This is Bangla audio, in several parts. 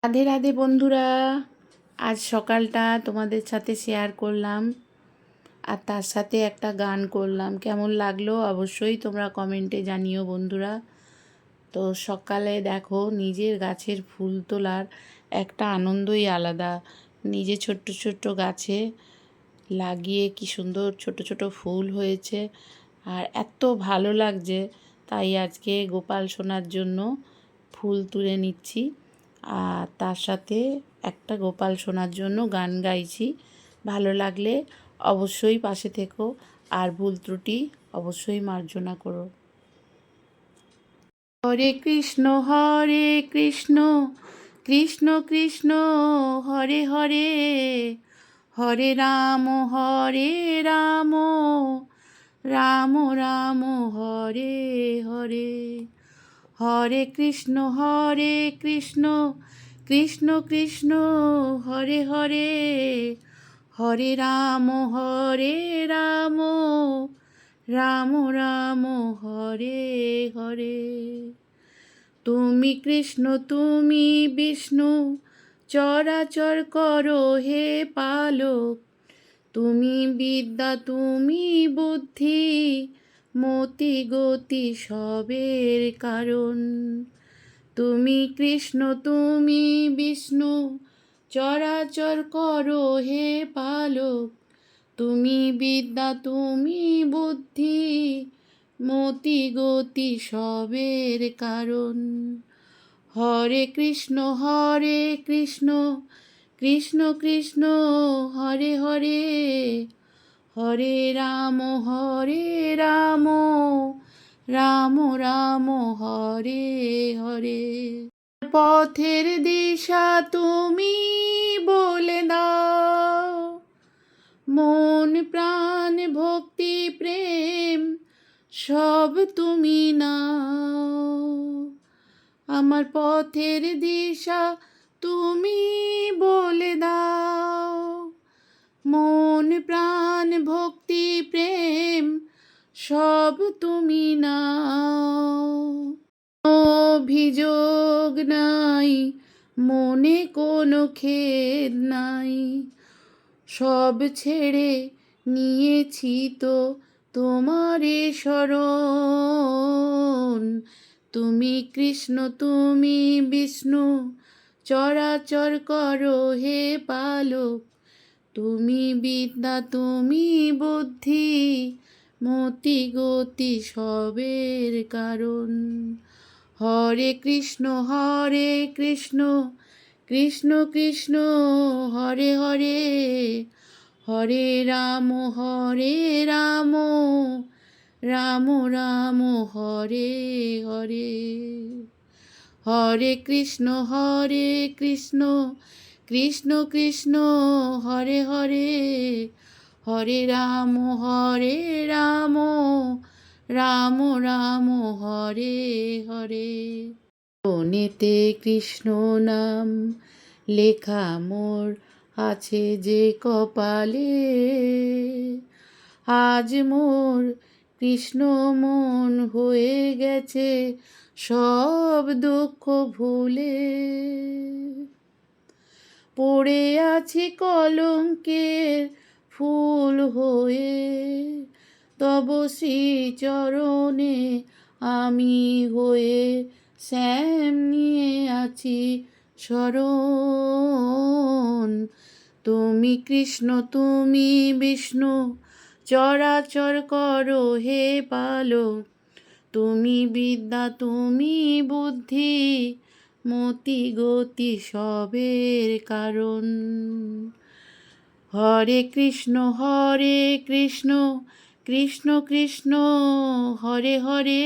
রাধে রাধে বন্ধুরা। আজ সকালটা তোমাদের সাথে শেয়ার করলাম আর তার সাথে একটা গান করলাম। কেমন লাগলো অবশ্যই তোমরা কমেন্টে জানিও বন্ধুরা। তো সকালে দেখো নিজের গাছের ফুল তোলার একটা আনন্দই আলাদা। নিজে ছোট্ট ছোট্ট গাছে লাগিয়ে কি সুন্দর ছোট ছোট ফুল হয়েছে আর এত ভালো লাগছে। তাই আজকে গোপাল সোনার জন্য ফুল তুলে নিচ্ছি আর তার সাথে একটা গোপাল সোনার জন্য গান গাইছি। ভালো লাগলে অবশ্যই পাশে থেকো আর ভুল ত্রুটি অবশ্যই মার্জনা করো। হরে কৃষ্ণ কৃষ্ণ কৃষ্ণ হরে হরে, হরে রাম রাম রাম হরে হরে। হরে কৃষ্ণ কৃষ্ণ কৃষ্ণ হরে হরে, হরে রাম রাম রাম হরে হরে। তুমি কৃষ্ণ তুমি বিষ্ণু, চরাচর করো হে পালক। তুমি বিদ্যা তুমি বুদ্ধি, মতি গতি সবের কারণ। তুমি কৃষ্ণ তুমি বিষ্ণু, চরাচর করো হে পালক। তুমি বিদ্যা তুমি বুদ্ধি, মতি গতি সবের কারণ। হরে কৃষ্ণ কৃষ্ণ কৃষ্ণ হরে হরে, হরে রাম রাম রাম হরে হরে। পথের দিশা তুমি বলে দাও, মন প্রাণ ভক্তি প্রেম সব তুমি নাও। আমার পথের দিশা তুমি বলে দাও, মন প্রাণ ভক্তি প্রেম সব তুমি নাও। অভিযোগ নাই মনে কোনো খেদ নাই, সব ছেড়ে নিয়েছি তো তোমারে শরণ। তুমি কৃষ্ণ তুমি বিষ্ণু, চরাচর করো হে পালক। তুমি বিদ্যা তুমি বুদ্ধি, মতি গতি সবের কারণ। হরে কৃষ্ণ কৃষ্ণ কৃষ্ণ হরে হরে, হরে রাম রাম রাম হরে হরে। হরে কৃষ্ণ কৃষ্ণ কৃষ্ণ হরে হরে, হরে রাম রাম রাম হরে হরে। মনেতে কৃষ্ণ নাম লেখা মোর আছে যে কপালে, আজ মোর কৃষ্ণ মন হয়ে গেছে সব দুঃখ ভুলে। পড়ে আছি কলঙ্কের ফুল হয়ে, তব শ্রীচরণে আমি হয়ে শ্যাম নিয়ে আছি শরণ। তুমি কৃষ্ণ তুমি বিষ্ণু, চরাচর করো হে পালক। তুমি বিদ্যা তুমি বুদ্ধি, মতি গতি সবের কারণ। হরে কৃষ্ণ কৃষ্ণ কৃষ্ণ হরে হরে,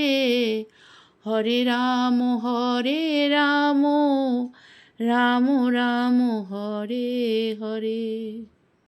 হরে রাম রাম রাম হরে হরে।